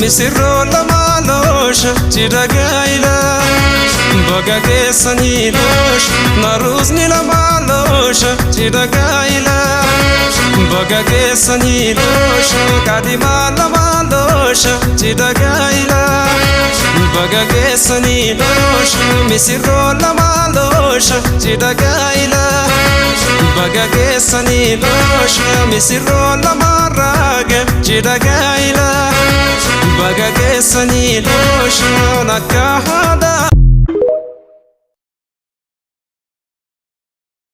misirro lamaalosh chiragaila bagage sanilosh naruzni lamaalosh chiragaila bagage sanilosh kadima lamaalosh chiragaila bagage sanilosh misirro lamaalosh chiragaila bagage sanilosh misirro lamarage chiragaila bagage sanilosh nakahada